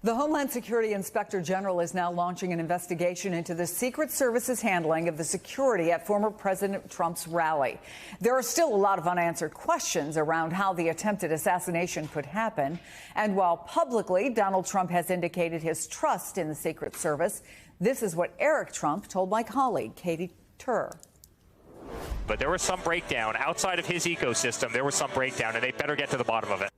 The Homeland Security Inspector General is now launching an investigation into the Secret Service's handling of the security at former President Trump's rally. There are still a lot of unanswered questions around how the attempted assassination could happen. And while publicly Donald Trump has indicated his trust in the Secret Service, this is what Eric Trump told my colleague, Katie Tur. But there was some breakdown outside of his ecosystem. There was some breakdown, and they better get to the bottom of it.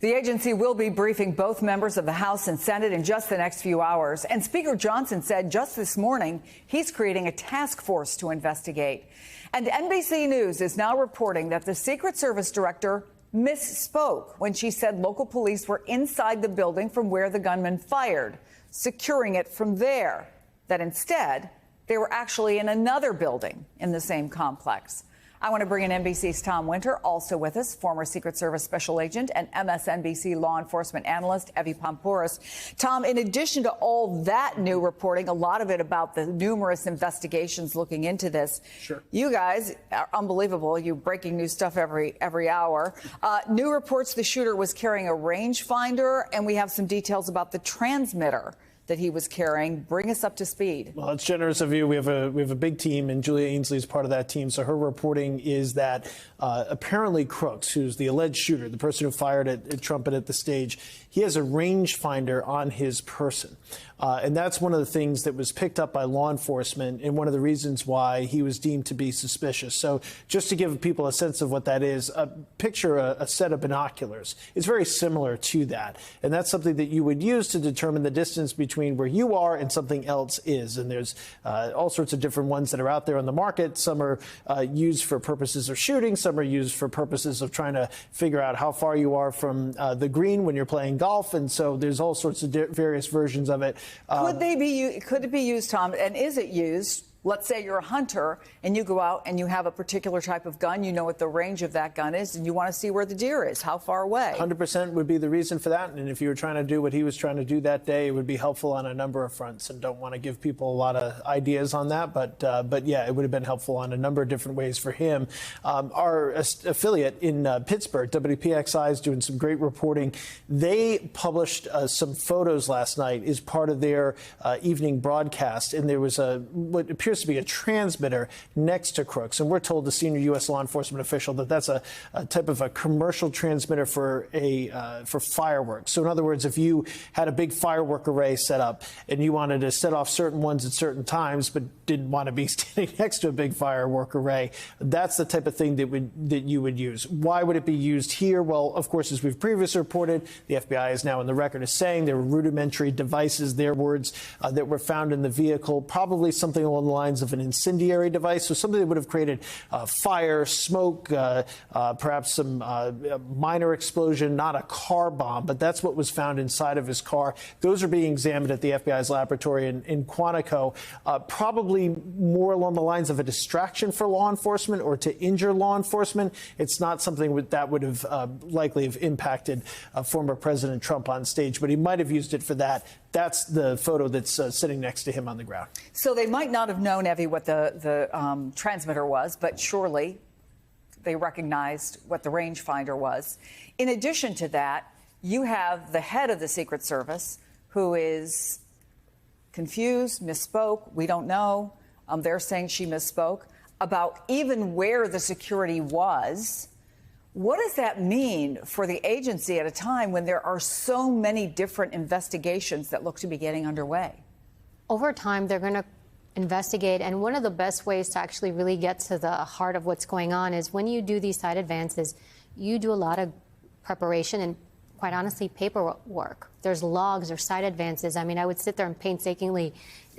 The agency will be briefing both members of the House and Senate in just the next few hours. And Speaker Johnson said just this morning he's creating a task force to investigate. And NBC News is now reporting that the Secret Service director misspoke when she said local police were inside the building from where the gunman fired, securing it from there. That instead, they were actually in another building in the same complex. I want to bring in NBC's Tom Winter, also with us, former Secret Service special agent and MSNBC law enforcement analyst, Evie Poumpouras. Tom, in addition to all that new reporting, a lot of it about the numerous investigations looking into this, sure, you guys are unbelievable. You breaking new stuff every hour. New reports the shooter was carrying a rangefinder, and we have some details about the transmitter that he was carrying. Bring us up to speed. Well, it's generous of you. We have a big team, and Julia Ainsley is part of that team. So her reporting is that apparently Crooks, who's the alleged shooter, the person who fired at Trump at the stage, he has a rangefinder on his person. And that's one of the things that was picked up by law enforcement and one of the reasons why he was deemed to be suspicious. So just to give people a sense of what that is, picture a set of binoculars. It's very similar to that. And that's something that you would use to determine the distance between where you are and something else is. And there's all sorts of different ones that are out there on the market. Some are used for purposes of shooting. Some are used for purposes of trying to figure out how far you are from the green when you're playing golf. And so there's all sorts of various versions of it. Could it be used, Tom, and is it used? Let's say you're a hunter and you go out and you have a particular type of gun. You know what the range of that gun is, and you want to see where the deer is, how far away. 100% would be the reason for that. And if you were trying to do what he was trying to do that day, it would be helpful on a number of fronts. And don't want to give people a lot of ideas on that. But yeah, it would have been helpful on a number of different ways for him. Our affiliate in Pittsburgh, WPXI, is doing some great reporting. They published some photos last night as part of their evening broadcast. And there was what appears to be a transmitter next to Crooks. And we're told, the senior U.S. law enforcement official, that that's a type of a commercial transmitter for fireworks. So in other words, if you had a big firework array set up and you wanted to set off certain ones at certain times but didn't want to be standing next to a big firework array, that's the type of thing that you would use. Why would it be used here? Well, of course, as we've previously reported, the FBI is now in the record as saying there were rudimentary devices, their words, that were found in the vehicle, probably something along the lines of an incendiary device, so something that would have created fire, smoke, perhaps some minor explosion, not a car bomb, but that's what was found inside of his car. Those are being examined at the FBI's laboratory in Quantico, probably more along the lines of a distraction for law enforcement or to injure law enforcement. It's not something that would have likely have impacted former President Trump on stage, but he might have used it for that. That's the photo that's sitting next to him on the ground. So they might not have known, Evie, what the transmitter was, but surely they recognized what the rangefinder was. In addition to that, you have the head of the Secret Service who is confused, misspoke. We don't know. They're saying she misspoke about even where the security was. What does that mean for the agency at a time when there are so many different investigations that look to be getting underway? Over time, they're going to investigate. And one of the best ways to actually really get to the heart of what's going on is when you do these side advances, you do a lot of preparation and, quite honestly, paperwork. There's logs or side advances. I mean, I would sit there and painstakingly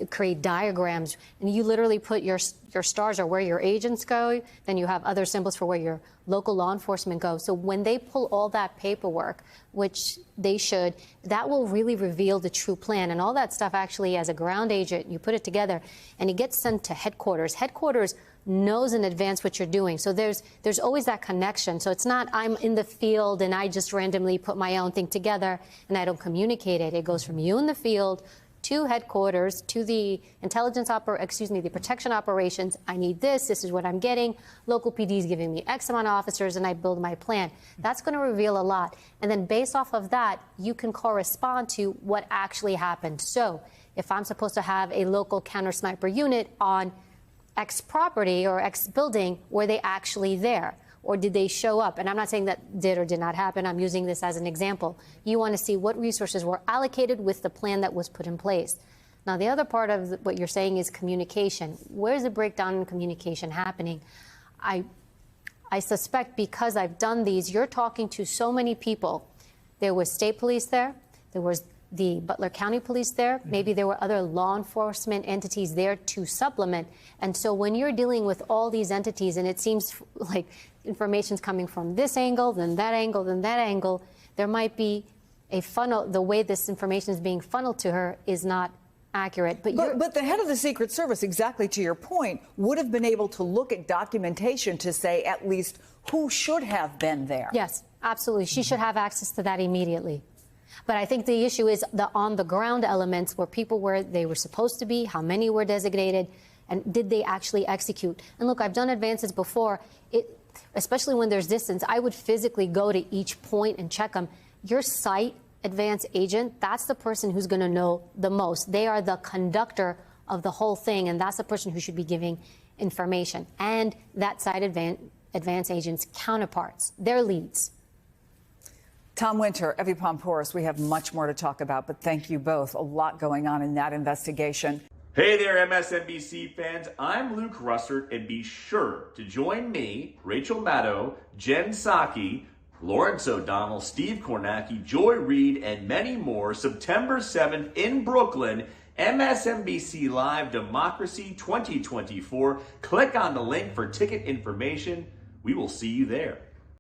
create diagrams, and you literally put your stars are where your agents go, then you have other symbols for where your local law enforcement goes. So when they pull all that paperwork, which they should, that will really reveal the true plan. And all that stuff, actually, as a ground agent, you put it together, and it gets sent to headquarters. Headquarters knows in advance what you're doing. So there's always that connection. So it's not I'm in the field and I just randomly put my own thing together and I don't communicate it. It goes from you in the field to headquarters, to the the protection operations. I need this. This is what I'm getting. Local PD is giving me X amount of officers, and I build my plan. That's going to reveal a lot. And then based off of that, you can correspond to what actually happened. So if I'm supposed to have a local counter sniper unit on X property or X building, were they actually there? Or did they show up? And I'm not saying that did or did not happen. I'm using this as an example. You want to see what resources were allocated with the plan that was put in place. Now, the other part of what you're saying is communication. Where's the breakdown in communication happening? I suspect because I've done these, you're talking to so many people. There was state police there. There was the Butler County Police there. Maybe there were other law enforcement entities there to supplement. And so when you're dealing with all these entities and it seems like information's coming from this angle, then that angle, then that angle, there might be a funnel. The way this information is being funneled to her is not accurate. But the head of the Secret Service, exactly to your point, would have been able to look at documentation to say at least who should have been there. Yes, absolutely. She should have access to that immediately. But I think the issue is the on-the-ground elements where people were they were supposed to be, how many were designated, and did they actually execute? And look, I've done advances before, especially when there's distance. I would physically go to each point and check them. Your site advance agent, that's the person who's going to know the most. They are the conductor of the whole thing, and that's the person who should be giving information. And that site advance agent's counterparts, their leads. Tom Winter, Evie Poumpouras, we have much more to talk about, but thank you both. A lot going on in that investigation. Hey there, MSNBC fans. I'm Luke Russert, and be sure to join me, Rachel Maddow, Jen Psaki, Lawrence O'Donnell, Steve Kornacki, Joy Reid, and many more September 7th in Brooklyn, MSNBC Live Democracy 2024. Click on the link for ticket information. We will see you there.